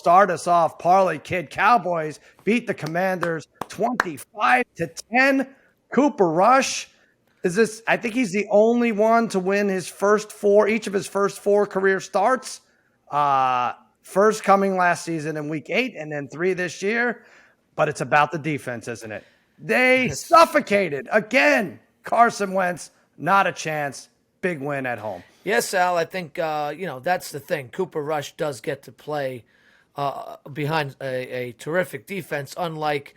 start us off. Parlay Kid Cowboys beat the Commanders 25-10. Cooper Rush is this? I think he's the only one to win each of his first four career starts. First coming last season in week 8 and then 3 this year. But it's about the defense, isn't it? They suffocated again. Carson Wentz, not a chance. Big win at home. Yes, Al, I think, that's the thing. Cooper Rush does get to play behind a terrific defense, unlike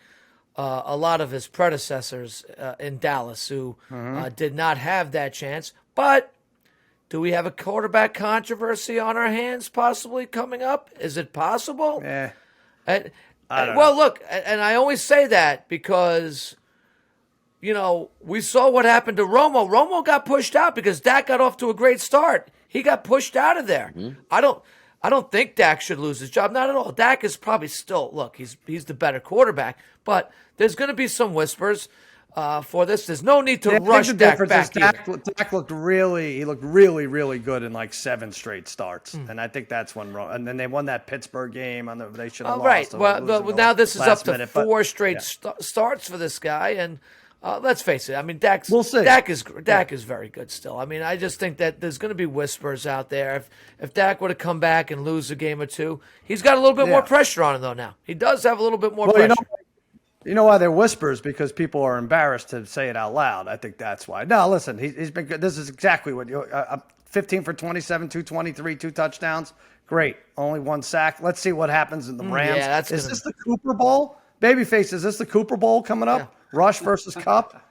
a lot of his predecessors in Dallas who did not have that chance. But do we have a quarterback controversy on our hands possibly coming up? Is it possible? Yeah. Well, look, and I always say that because, we saw what happened to Romo. Romo got pushed out because Dak got off to a great start. He got pushed out of there. Mm-hmm. I don't think Dak should lose his job. Not at all. Dak is probably still, look, he's the better quarterback. But there's going to be some whispers for this. There's no need to rush Dak back. Dak looked really good in like 7 straight starts, and I think that's when. And then they won that Pittsburgh game. They should have lost. Right. Well, now this is up to 4 straight yeah. Starts for this guy, and let's face it. I mean, Dak is very good still. I mean, I just think that there's going to be whispers out there. If Dak were to come back and lose a game or two, he's got a little bit more pressure on him though. Now he does have a little bit more pressure. You know why they're whispers? Because people are embarrassed to say it out loud. I think that's why. No, listen, he's been good. This is exactly what 15 for 27, 223, 2 touchdowns. Great. Only 1 sack. Let's see what happens in the Rams. Is this the Cooper Bowl? Babyface, is this the Cooper Bowl coming up? Yeah. Rush versus Cup,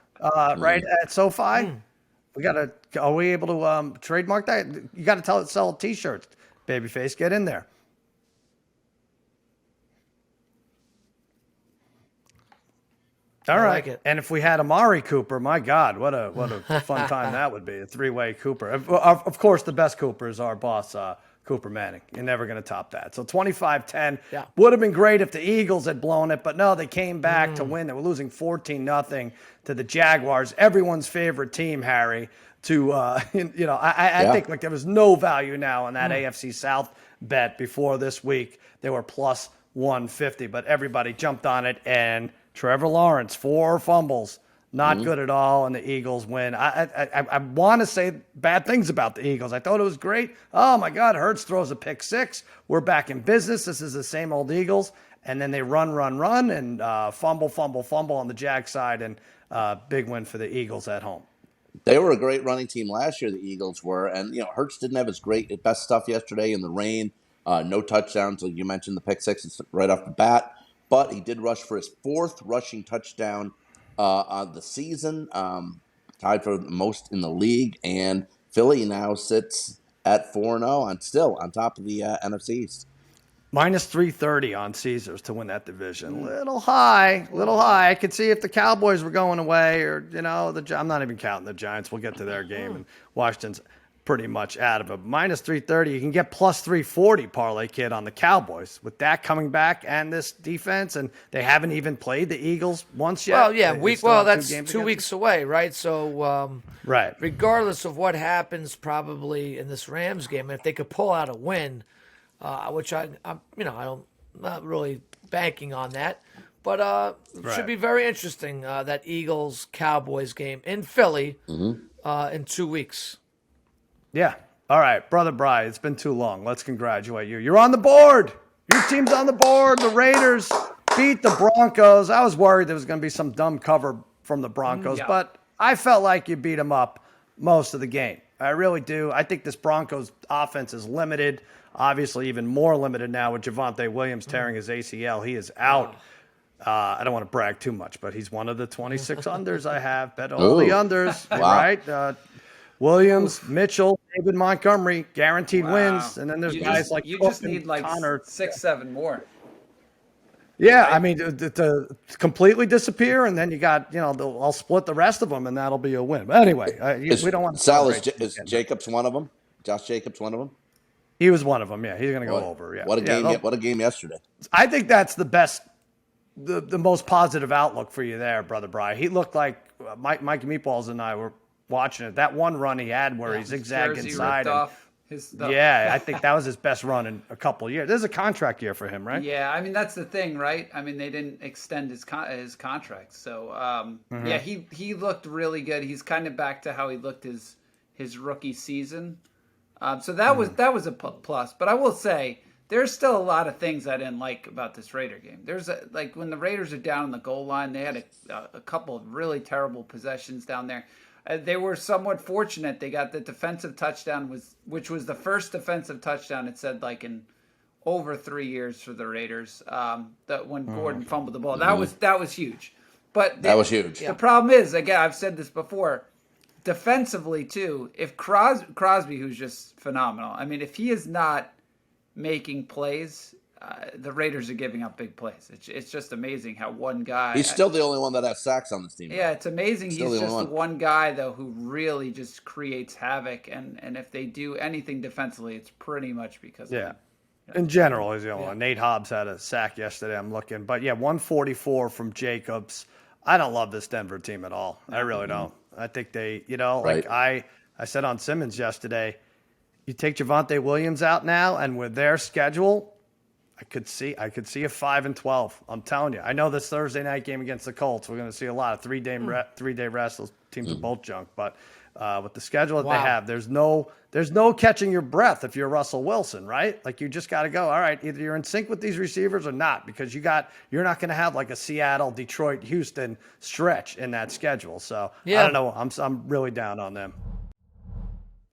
right at SoFi. Are we able to trademark that? You got to sell T-shirts. Babyface, get in there. All right. Like it. And if we had Amari Cooper, my God, what a fun time that would be. A 3-way Cooper. Of course, the best Cooper is our boss, Cooper Manning. You're never going to top that. So 25-10 would have been great if the Eagles had blown it, but no, they came back to win. They were losing 14-0 to the Jaguars, everyone's favorite team, Harry. I think like there was no value now on that AFC South bet before this week. They were plus 150, but everybody jumped on it, and Trevor Lawrence, 4 fumbles, not good at all, and the Eagles win. I want to say bad things about the Eagles. I thought it was great. Oh, my God, Hurts throws a pick 6. We're back in business. This is the same old Eagles. And then they run, and fumble on the Jag side, and big win for the Eagles at home. They were a great running team last year, the Eagles were. And, Hurts didn't have his best stuff yesterday in the rain. No touchdowns, like you mentioned, the pick 6 right off the bat. But he did rush for his 4th rushing touchdown on the season, tied for the most in the league. And Philly now sits at 4-0 still on top of the NFC East. Minus 330 on Caesars to win that division. Little high. I could see if the Cowboys were going away or, I'm not even counting the Giants. We'll get to their game. And Washington's pretty much out of it. Minus 330, you can get plus 340, Parlay Kid, on the Cowboys with that coming back and this defense, and they haven't even played the Eagles once yet. Well, yeah, that's 2 weeks away, right? So, right. Regardless of what happens, probably in this Rams game, if they could pull out a win, which I'm not really banking on that, but it should be very interesting that Eagles Cowboys game in Philly in 2 weeks. Yeah. All right, Brother Bry, it's been too long. Let's congratulate you. You're on the board. Your team's on the board. The Raiders beat the Broncos. I was worried there was going to be some dumb cover from the Broncos, but I felt like you beat them up most of the game. I really do. I think this Broncos offense is limited, obviously even more limited now with Javonte Williams tearing his ACL. He is out. I don't want to brag too much, but he's one of the 26 unders I have. Bet all the unders, right? Williams, Mitchell, David Montgomery, guaranteed wins. And then there's guys like you Cook just need like Connor. 6-7 more. Yeah, right? I mean, to completely disappear, and then you got, I'll split the rest of them, and that'll be a win. But anyway, we don't want to. Sal, is Jacobs one of them? Josh Jacobs one of them? He was one of them, yeah. He's going to go over, yeah. What a game yesterday. I think that's the best, the most positive outlook for you there, Brother Bry. He looked like Mike Meatballs and I were watching it. That one run he had where he zigzagged inside and I think that was his best run in a couple of years. This is a contract year for him, right? Yeah, I mean that's the thing, right? I mean they didn't extend his contract, so yeah, he looked really good. He's kind of back to how he looked his rookie season. So that was a plus. But I will say there's still a lot of things I didn't like about this Raider game. There's like when the Raiders are down on the goal line, they had a couple of really terrible possessions down there. They were somewhat fortunate. They got the defensive touchdown, which was the first defensive touchdown, it said, like in over 3 years for the Raiders. That when Gordon fumbled the ball, that was huge. But that was huge. The problem is, again, I've said this before, defensively too. If Crosby, who's just phenomenal, I mean, if he is not making plays, the Raiders are giving up big plays. It's just amazing how one guy. He's still the only one that has sacks on this team. Yeah, it's amazing. He's just the one guy though who really just creates havoc. And if they do anything defensively, it's pretty much because of him. In general, he's the only one. Nate Hobbs had a sack yesterday. I'm looking, but 144 from Jacobs. I don't love this Denver team at all. I really don't. I think they, like I said on Simmons yesterday, you take Javonte Williams out now, and with their schedule, I could see a 5-12. I'm telling you. I know this Thursday night game against the Colts, we're going to see a lot of three-day rest. Those teams are both junk, but with the schedule that they have, there's no catching your breath if you're Russell Wilson, right? Like you just got to go. All right, either you're in sync with these receivers or not, because you're not going to have like a Seattle, Detroit, Houston stretch in that schedule. So I don't know. I'm really down on them.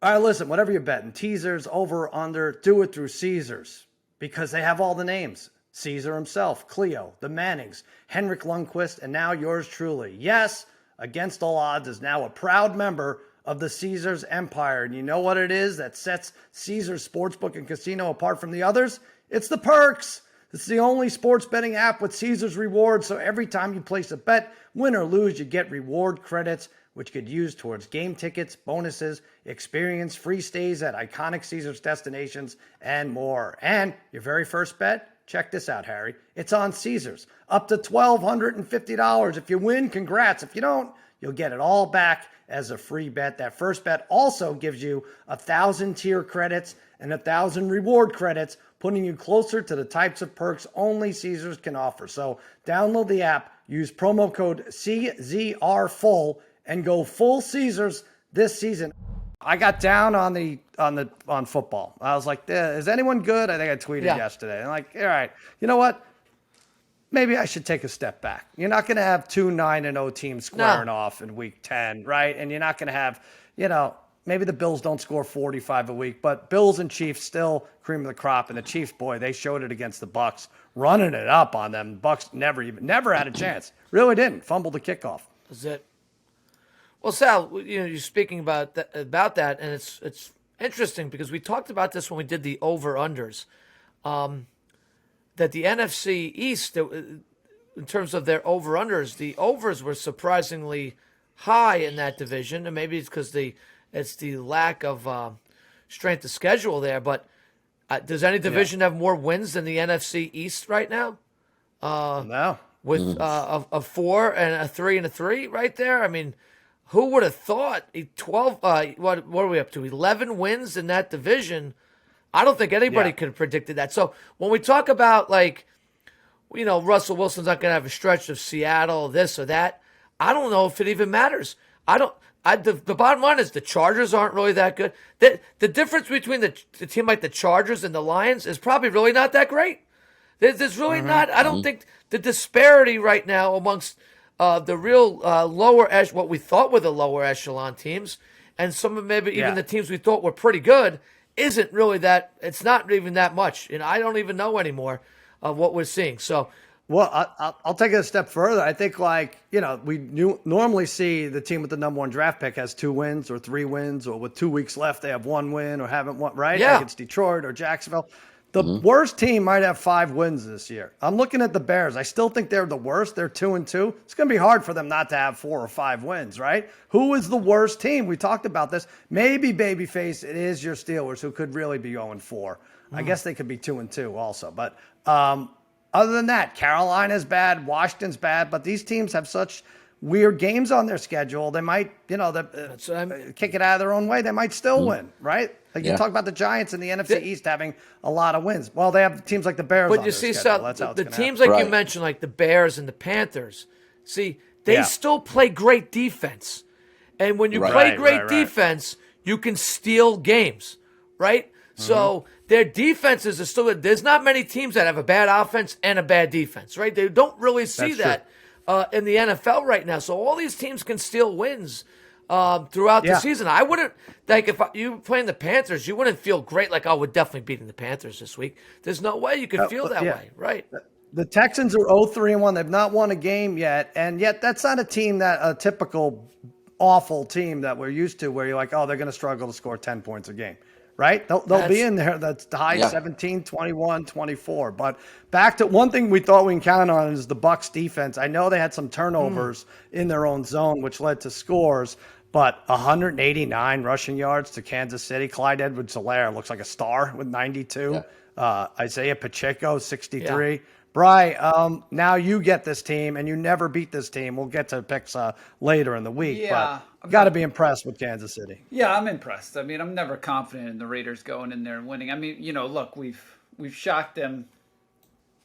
All right, listen, whatever you're betting, teasers, over, under, do it through Caesars, because they have all the names. Caesar himself, Cleo, the Mannings, Henrik Lundqvist, and now yours truly. Yes, Against All Odds is now a proud member of the Caesars empire. And you know what it is that sets Caesars Sportsbook and Casino apart from the others? It's the perks. It's the only sports betting app with Caesars rewards. So every time you place a bet, win or lose, you get reward credits, which could use towards game tickets, bonuses, experience, free stays at iconic Caesars destinations, and more. And your very first bet, check this out, Harry. It's on Caesars. Up to $1,250. If you win, congrats. If you don't, you'll get it all back as a free bet. That first bet also gives you 1,000 tier credits and 1,000 reward credits, putting you closer to the types of perks only Caesars can offer. So download the app, use promo code CZRFULL, and go full Caesars this season. I got down on football. I was like, is anyone good? I think I tweeted yesterday. I'm like, all right, you know what? Maybe I should take a step back. You're not going to have 2 9-0 teams squaring off in week 10, right? And you're not going to have, maybe the Bills don't score 45 a week, but Bills and Chiefs still cream of the crop. And the Chiefs, boy, they showed it against the Bucs, running it up on them. Bucs never had a chance. Really didn't. Fumbled the kickoff. That's it. Well, Sal, you're speaking about that, and it's interesting because we talked about this when we did the over-unders, that the NFC East, in terms of their over-unders, the overs were surprisingly high in that division, and maybe it's because it's the lack of strength of schedule there. But does any division have more wins than the NFC East right now? No. With a 4 and a 3 and a 3 right there. I mean, who would have thought 12? What are we up to? 11 wins in that division. I don't think anybody could have predicted that. So when we talk about Russell Wilson's not going to have a stretch of Seattle, this or that, I don't know if it even matters. The bottom line is the Chargers aren't really that good. The difference between the team like the Chargers and the Lions is probably really not that great. There's really not. I don't think the disparity right now amongst the real lower what we thought were the lower echelon teams, and some of maybe even the teams we thought were pretty good, isn't really that. It's not even that much, and I don't even know anymore of what we're seeing. So, well, I'll take it a step further. I think we normally see the team with the number 1 draft pick has 2 wins or 3 wins, or with 2 weeks left they have 1 win or haven't won, right? Yeah. Like it's Detroit or Jacksonville. The worst team might have 5 wins this year. I'm looking at the Bears. I still think they're the worst. They're 2-2. It's going to be hard for them not to have 4 or 5 wins, right? Who is the worst team? We talked about this. Maybe babyface, it is your Steelers, who could really be 0-4. I guess they could be 2-2 also. But other than that, Carolina's bad, Washington's bad, but these teams have such weird games on their schedule, they might, kick it out of their own way. They might still win, right? Like you talk about the Giants in the NFC East having a lot of wins. Well, they have teams like the Bears. But you see, the teams like you mentioned, like the Bears and the Panthers, they still play great defense. And when you play great defense, you can steal games, right? Mm-hmm. So their defenses are still good. There's not many teams that have a bad offense and a bad defense, right? They don't really see that in the NFL right now. So all these teams can steal wins throughout the season. I wouldn't, like, if you were playing the Panthers, you wouldn't feel great like, we're definitely beating the Panthers this week. There's no way you could feel that way, right? The Texans are 0-3-1. They've not won a game yet. And yet that's not a team a typical awful team that we're used to where you're like, they're going to struggle to score 10 points a game, right? They'll be in there. That's the high 17, 21, 24. But back to one thing we thought we can count on is the Bucs defense. I know they had some turnovers in their own zone, which led to scores, but 189 rushing yards to Kansas City. Clyde Edwards-Helaire looks like a star with 92. Isaiah Pacheco, 63. Bri, now you get this team, and you never beat this team. We'll get to picks later in the week, but got to be impressed with Kansas City. Yeah, I'm impressed. I mean, I'm never confident in the Raiders going in there and winning. I mean, look, we've shocked them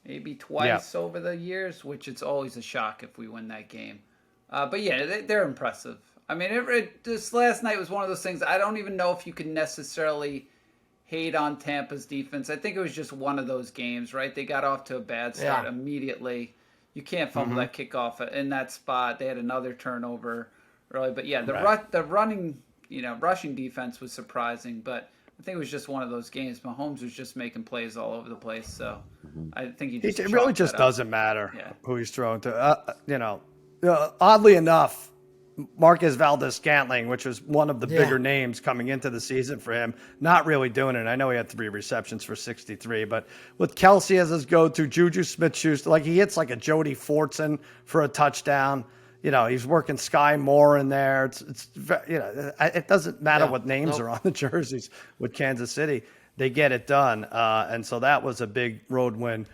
maybe twice over the years, which it's always a shock if we win that game. But yeah, they're impressive. I mean, this last night was one of those things. I don't even know if you can necessarily hate on Tampa's defense. I think it was just one of those games, right? They got off to a bad start immediately. You can't fumble that kickoff in that spot. They had another turnover early, but the running, rushing defense was surprising, but I think it was just one of those games. Mahomes was just making plays all over the place, so I think it really just doesn't matter who he's throwing to. Oddly enough, Marquez Valdes-Scantling, which was one of the bigger names coming into the season for him, not really doing it. I know he had 3 receptions for 63, but with Kelsey as his go-to, Juju Smith-Schuster, like he hits like a Jody Fortson for a touchdown. He's working Sky Moore in there. It doesn't matter what names are on the jerseys with Kansas City. They get it done. And so that was a big road win